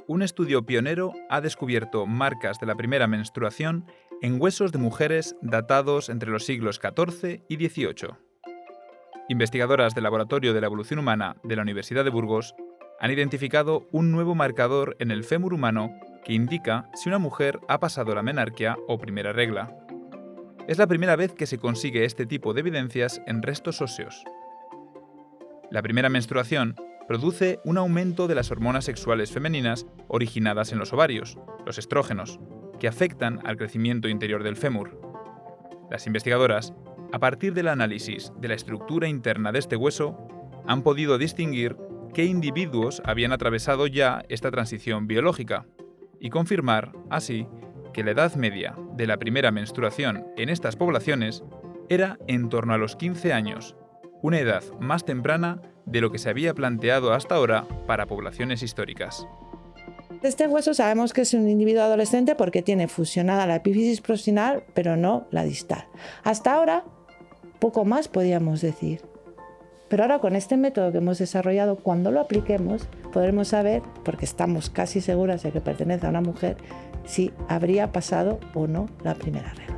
Un estudio pionero ha descubierto marcas de la primera menstruación en huesos de mujeres datados entre los siglos XIV y XVIII. Investigadoras del Laboratorio de la Evolución Humana de la Universidad de Burgos han identificado un nuevo marcador en el fémur humano que indica si una mujer ha pasado la menarquia o primera regla. Es la primera vez que se consigue este tipo de evidencias en restos óseos. La primera menstruación produce un aumento de las hormonas sexuales femeninas originadas en los ovarios, los estrógenos, que afectan al crecimiento interior del fémur. Las investigadoras, a partir del análisis de la estructura interna de este hueso, han podido distinguir qué individuos habían atravesado ya esta transición biológica y confirmar, así, que la edad media de la primera menstruación en estas poblaciones era en torno a los 15 años, una edad más temprana de lo que se había planteado hasta ahora para poblaciones históricas. Este hueso sabemos que es un individuo adolescente porque tiene fusionada la epífisis proximal, pero no la distal. Hasta ahora, poco más podíamos decir. Pero ahora con este método que hemos desarrollado, cuando lo apliquemos, podremos saber, porque estamos casi seguras de que pertenece a una mujer, si habría pasado o no la primera regla.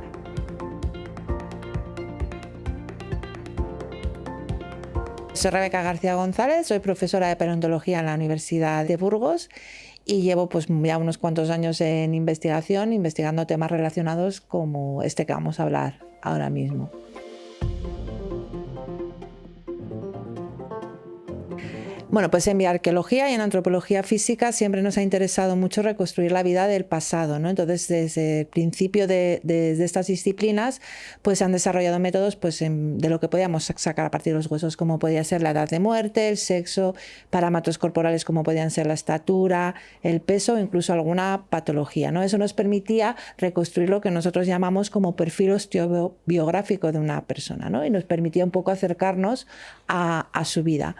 Soy Rebeca García González, soy profesora de paleontología en la Universidad de Burgos y llevo ya unos cuantos años en investigación, investigando temas relacionados como este que vamos a hablar ahora mismo. Bueno, pues en bioarqueología y en antropología física siempre nos ha interesado mucho reconstruir la vida del pasado, ¿no? Entonces, desde el principio de estas disciplinas, pues se han desarrollado métodos de lo que podíamos sacar a partir de los huesos, como podía ser la edad de muerte, el sexo, parámetros corporales como podían ser la estatura, el peso o incluso alguna patología, ¿no? Eso nos permitía reconstruir lo que nosotros llamamos como perfil osteobiográfico de una persona, ¿no? Y nos permitía un poco acercarnos a su vida.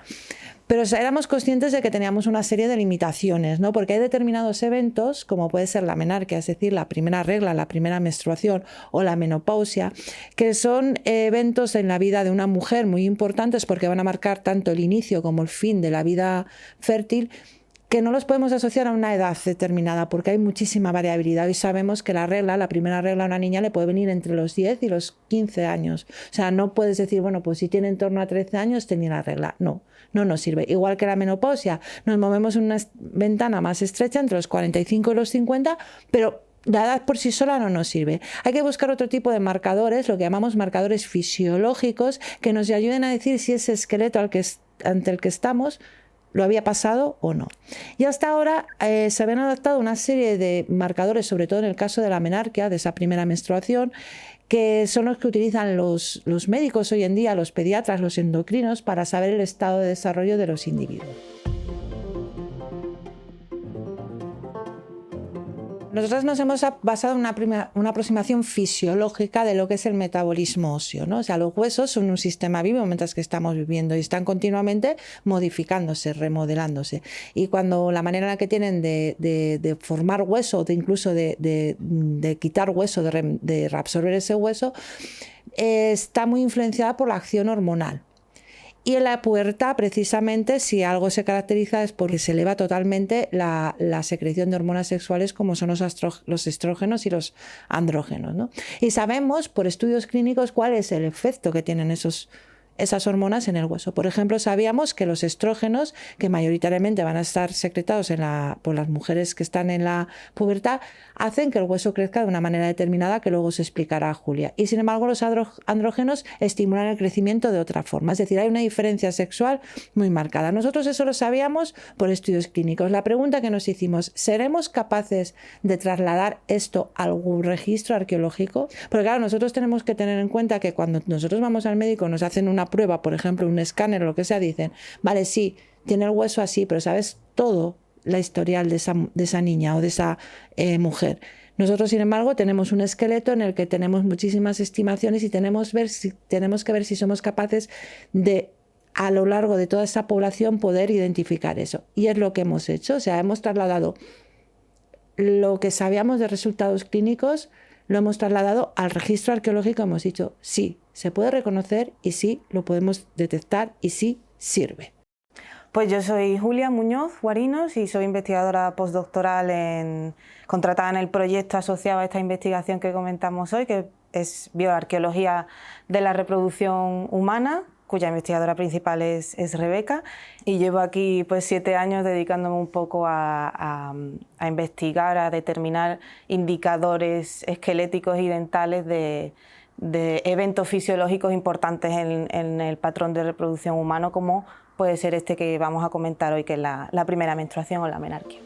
Pero éramos conscientes de que teníamos una serie de limitaciones, ¿no? Porque hay determinados eventos, como puede ser la menarquia, es decir, la primera regla, la primera menstruación o la menopausia, que son eventos en la vida de una mujer muy importantes porque van a marcar tanto el inicio como el fin de la vida fértil, que no los podemos asociar a una edad determinada porque hay muchísima variabilidad y sabemos que la primera regla a una niña le puede venir entre los 10 y los 15 años. O sea, no puedes decir, bueno, pues si tiene en torno a 13 años tenía la regla. No nos sirve. Igual que la menopausia, nos movemos en una ventana más estrecha entre los 45 y los 50, pero la edad por sí sola no nos sirve. Hay que buscar otro tipo de marcadores, lo que llamamos marcadores fisiológicos, que nos ayuden a decir si ese esqueleto ante el que estamos lo había pasado o no. Y hasta ahora se habían adaptado una serie de marcadores, sobre todo en el caso de la menarquia, de esa primera menstruación, que son los que utilizan los médicos hoy en día, los pediatras, los endocrinos, para saber el estado de desarrollo de los individuos. Nosotros nos hemos basado en una aproximación fisiológica de lo que es el metabolismo óseo, ¿no? O sea, los huesos son un sistema vivo mientras que estamos viviendo y están continuamente modificándose, remodelándose. Y cuando la manera en la que tienen de formar hueso, incluso de quitar hueso, de reabsorber ese hueso, está muy influenciada por la acción hormonal. Y en la pubertad, precisamente, si algo se caracteriza es porque se eleva totalmente la secreción de hormonas sexuales como son los estrógenos y los andrógenos, ¿no? Y sabemos por estudios clínicos cuál es el efecto que tienen esas hormonas en el hueso. Por ejemplo, sabíamos que los estrógenos, que mayoritariamente van a estar secretados por las mujeres que están en la pubertad, hacen que el hueso crezca de una manera determinada que luego se explicará a Julia. Y sin embargo, los andrógenos estimulan el crecimiento de otra forma. Es decir, hay una diferencia sexual muy marcada. Nosotros eso lo sabíamos por estudios clínicos. La pregunta que nos hicimos, ¿seremos capaces de trasladar esto a algún registro arqueológico? Porque claro, nosotros tenemos que tener en cuenta que cuando nosotros vamos al médico, nos hacen una prueba, por ejemplo, un escáner o lo que sea, dicen, vale, sí, tiene el hueso así, pero sabes todo la historial de esa niña o de esa mujer. Nosotros, sin embargo, tenemos un esqueleto en el que tenemos muchísimas estimaciones y tenemos que ver si somos capaces de, a lo largo de toda esa población, poder identificar eso. Y es lo que hemos hecho. O sea, hemos trasladado lo que sabíamos de resultados clínicos, lo hemos trasladado al registro arqueológico. Hemos dicho, sí, se puede reconocer y sí, lo podemos detectar y sí, sirve. Pues yo soy Julia Muñoz Guarinos y soy investigadora postdoctoral contratada en el proyecto asociado a esta investigación que comentamos hoy, que es bioarqueología de la reproducción humana, cuya investigadora principal es Rebeca, y llevo aquí pues 7 años dedicándome un poco a investigar, a determinar indicadores esqueléticos y dentales de eventos fisiológicos importantes en el patrón de reproducción humano, como puede ser este que vamos a comentar hoy, que es la primera menstruación o la menarquia.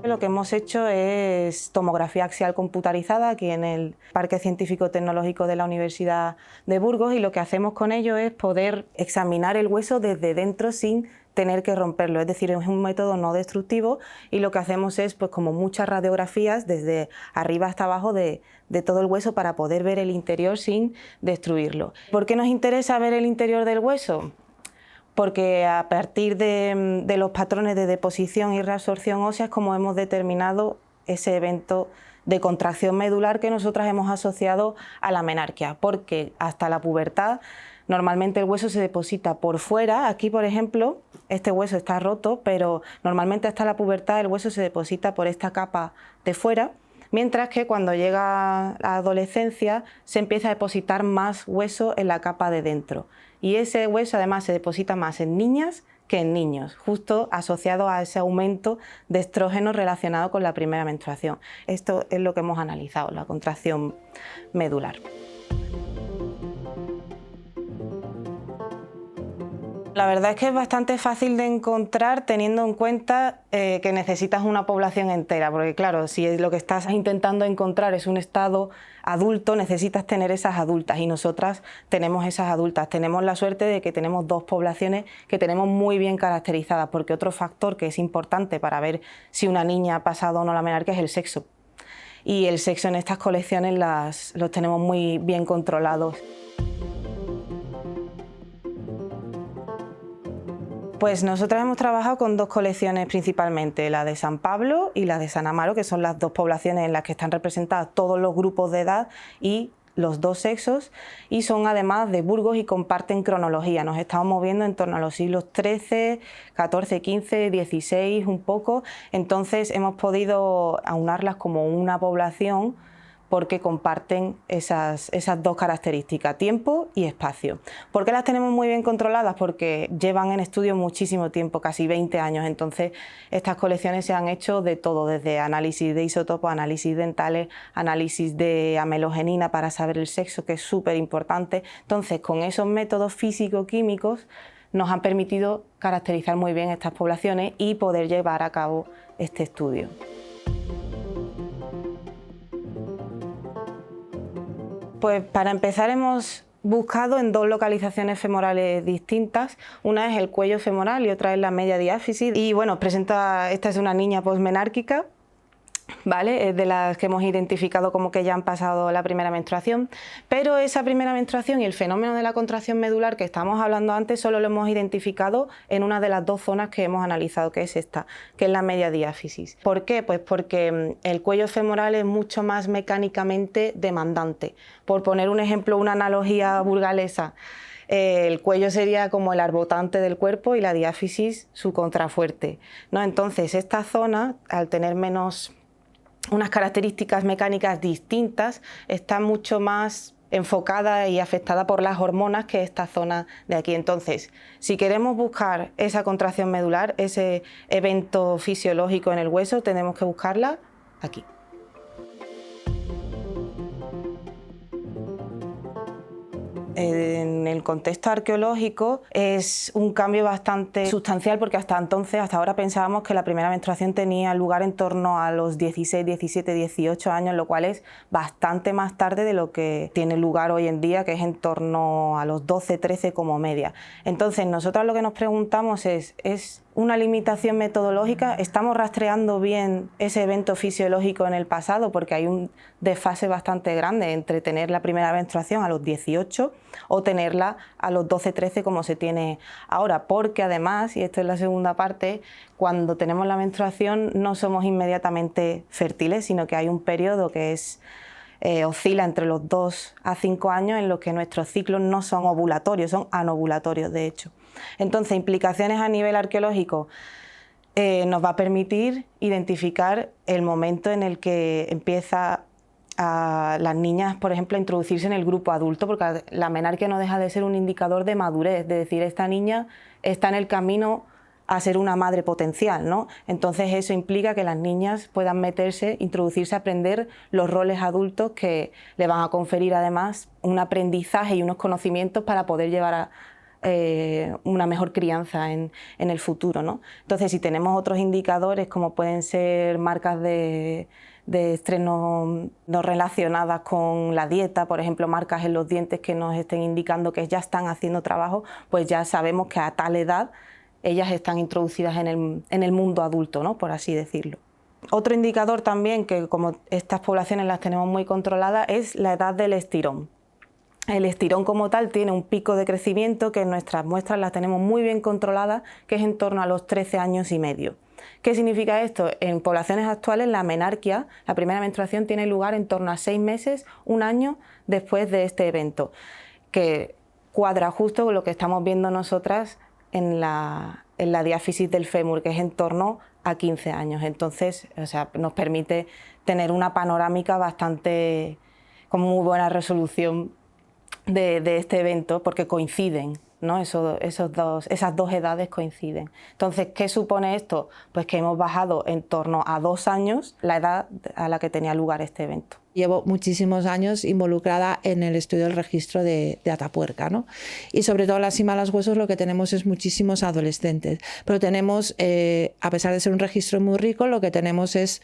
Lo que hemos hecho es tomografía axial computarizada aquí en el Parque Científico Tecnológico de la Universidad de Burgos, y lo que hacemos con ello es poder examinar el hueso desde dentro sin tener que romperlo, es decir, es un método no destructivo, y lo que hacemos es pues como muchas radiografías desde arriba hasta abajo de todo el hueso para poder ver el interior sin destruirlo. ¿Por qué nos interesa ver el interior del hueso? Porque a partir de los patrones de deposición y reabsorción ósea es como hemos determinado ese evento de contracción medular que nosotras hemos asociado a la menarquia, porque hasta la pubertad normalmente el hueso se deposita por fuera. Aquí, por ejemplo, este hueso está roto, pero normalmente hasta la pubertad el hueso se deposita por esta capa de fuera, mientras que cuando llega la adolescencia se empieza a depositar más hueso en la capa de dentro. Y ese hueso además se deposita más en niñas que en niños, justo asociado a ese aumento de estrógeno relacionado con la primera menstruación. Esto es lo que hemos analizado, la contracción medular. La verdad es que es bastante fácil de encontrar, teniendo en cuenta que necesitas una población entera, porque claro, si lo que estás intentando encontrar es un estado adulto, necesitas tener esas adultas, y nosotras tenemos esas adultas. Tenemos la suerte de que tenemos 2 poblaciones que tenemos muy bien caracterizadas, porque otro factor que es importante para ver si una niña ha pasado o no la menarquia es el sexo. Y el sexo en estas colecciones los tenemos muy bien controlados. Pues nosotras hemos trabajado con 2 colecciones principalmente, la de San Pablo y la de San Amaro, que son las 2 poblaciones en las que están representados todos los grupos de edad y los 2 sexos, y son además de Burgos y comparten cronología. Nos estamos moviendo en torno a los siglos XIII, XIV, XV, XVI un poco, entonces hemos podido aunarlas como una población porque comparten esas 2 características, tiempo y espacio. ¿Por qué las tenemos muy bien controladas? Porque llevan en estudio muchísimo tiempo, casi 20 años, entonces estas colecciones se han hecho de todo, desde análisis de isótopos, análisis dentales, análisis de amelogenina para saber el sexo, que es súper importante. Entonces, con esos métodos físico-químicos nos han permitido caracterizar muy bien estas poblaciones y poder llevar a cabo este estudio. Pues para empezar hemos buscado en 2 localizaciones femorales distintas. Una es el cuello femoral y otra es la media diáfisis. Y bueno, esta es una niña posmenárquica, ¿vale? Es de las que hemos identificado como que ya han pasado la primera menstruación, pero esa primera menstruación y el fenómeno de la contracción medular que estamos hablando antes solo lo hemos identificado en una de las 2 zonas que hemos analizado, que es esta, que es la media diáfisis. ¿Por qué? Pues porque el cuello femoral es mucho más mecánicamente demandante. Por poner un ejemplo, una analogía burgalesa, el cuello sería como el arbotante del cuerpo y la diáfisis su contrafuerte, ¿no? Entonces esta zona, al tener unas características mecánicas distintas, está mucho más enfocada y afectada por las hormonas que esta zona de aquí. Entonces, si queremos buscar esa contracción medular, ese evento fisiológico en el hueso, tenemos que buscarla aquí. En el contexto arqueológico es un cambio bastante sustancial, porque hasta ahora pensábamos que la primera menstruación tenía lugar en torno a los 16, 17, 18 años, lo cual es bastante más tarde de lo que tiene lugar hoy en día, que es en torno a los 12, 13 como media. Entonces, nosotros lo que nos preguntamos es una limitación metodológica, estamos rastreando bien ese evento fisiológico en el pasado, porque hay un desfase bastante grande entre tener la primera menstruación a los 18 o tenerla a los 12, 13 como se tiene ahora, porque además, y esto es la segunda parte, cuando tenemos la menstruación no somos inmediatamente fértiles, sino que hay un periodo que es oscila entre los 2 a 5 años en los que nuestros ciclos no son ovulatorios, son anovulatorios de hecho. Entonces, implicaciones a nivel arqueológico nos va a permitir identificar el momento en el que empieza a las niñas, por ejemplo, a introducirse en el grupo adulto, porque la menarquia no deja de ser un indicador de madurez, de decir, esta niña está en el camino a ser una madre potencial, ¿no? Entonces eso implica que las niñas puedan meterse, introducirse, aprender los roles adultos que le van a conferir además un aprendizaje y unos conocimientos para poder llevar a una mejor crianza en el futuro, ¿no? Entonces, si tenemos otros indicadores como pueden ser marcas de estrés no relacionadas con la dieta, por ejemplo, marcas en los dientes que nos estén indicando que ya están haciendo trabajo, pues ya sabemos que a tal edad ellas están introducidas en el mundo adulto, ¿no? Por así decirlo. Otro indicador también, que como estas poblaciones las tenemos muy controladas, es la edad del estirón. El estirón como tal tiene un pico de crecimiento que en nuestras muestras las tenemos muy bien controladas, que es en torno a los 13 años y medio. ¿Qué significa esto? En poblaciones actuales la menarquia, la primera menstruación, tiene lugar en torno a 6 meses, 1 año después de este evento, que cuadra justo con lo que estamos viendo nosotras en la diáfisis del fémur, que es en torno a 15 años. Entonces, o sea, nos permite tener una panorámica bastante, con muy buena resolución de este evento, porque coinciden, ¿no? Esas dos edades coinciden. Entonces, ¿qué supone esto? Pues que hemos bajado en torno a 2 años la edad a la que tenía lugar este evento. Llevo muchísimos años involucrada en el estudio del registro de Atapuerca, ¿no? Y sobre todo en la cima de los huesos lo que tenemos es muchísimos adolescentes. Pero tenemos, a pesar de ser un registro muy rico, lo que tenemos es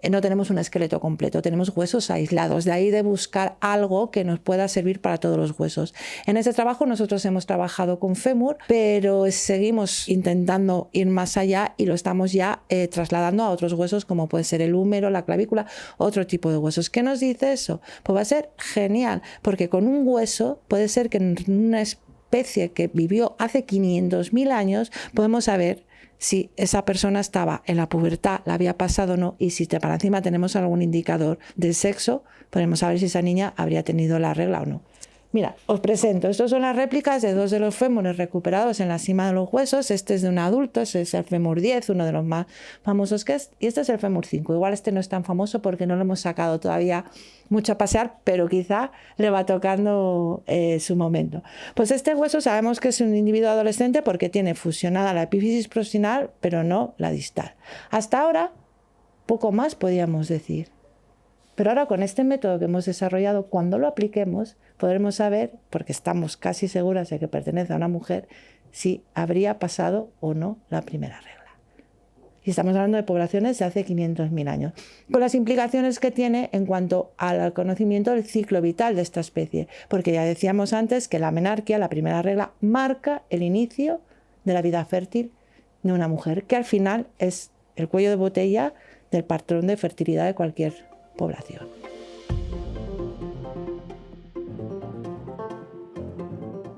no tenemos un esqueleto completo, tenemos huesos aislados, de ahí de buscar algo que nos pueda servir para todos los huesos. En este trabajo nosotros hemos trabajado con fémur, pero seguimos intentando ir más allá y lo estamos ya trasladando a otros huesos como puede ser el húmero, la clavícula, otro tipo de huesos. ¿Qué nos dice eso? Pues va a ser genial, porque con un hueso puede ser que en una especie que vivió hace 500.000 años podemos saber si esa persona estaba en la pubertad, la había pasado o no, y si para encima tenemos algún indicador del sexo, podemos saber si esa niña habría tenido la regla o no. Mira, os presento, estas son las réplicas de 2 de los fémures recuperados en la cima de los huesos. Este es de un adulto, este es el fémur 10, uno de los más famosos que es, y este es el fémur 5. Igual este no es tan famoso porque no lo hemos sacado todavía mucho a pasear, pero quizá le va tocando su momento. Pues este hueso sabemos que es un individuo adolescente porque tiene fusionada la epífisis proximal, pero no la distal. Hasta ahora, poco más podíamos decir. Pero ahora con este método que hemos desarrollado, cuando lo apliquemos, podremos saber, porque estamos casi seguras de que pertenece a una mujer, si habría pasado o no la primera regla. Y estamos hablando de poblaciones de hace 500.000 años, con las implicaciones que tiene en cuanto al conocimiento del ciclo vital de esta especie, porque ya decíamos antes que la menarquia, la primera regla, marca el inicio de la vida fértil de una mujer, que al final es el cuello de botella del patrón de fertilidad de cualquier población.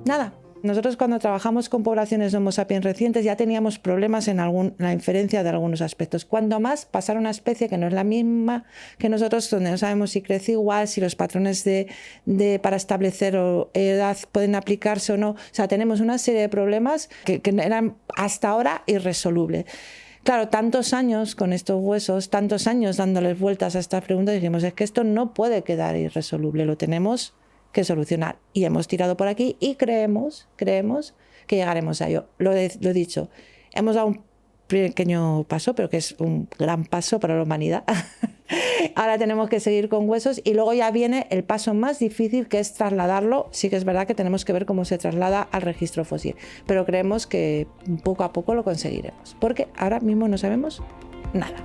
Nada, nosotros cuando trabajamos con poblaciones de Homo sapiens recientes ya teníamos problemas en la inferencia de algunos aspectos. Cuando más pasar una especie que no es la misma que nosotros, donde no sabemos si crece igual, si los patrones para establecer edad pueden aplicarse o no. O sea, tenemos una serie de problemas que eran hasta ahora irresolubles. Claro, tantos años con estos huesos, tantos años dándoles vueltas a estas preguntas, dijimos, es que esto no puede quedar irresoluble, lo tenemos que solucionar. Y hemos tirado por aquí y creemos que llegaremos a ello. Lo he dicho, hemos dado un pequeño paso, pero que es un gran paso para la humanidad. Ahora tenemos que seguir con huesos y luego ya viene el paso más difícil, que es trasladarlo. Sí que es verdad que tenemos que ver cómo se traslada al registro fósil, pero creemos que poco a poco lo conseguiremos, porque ahora mismo no sabemos nada.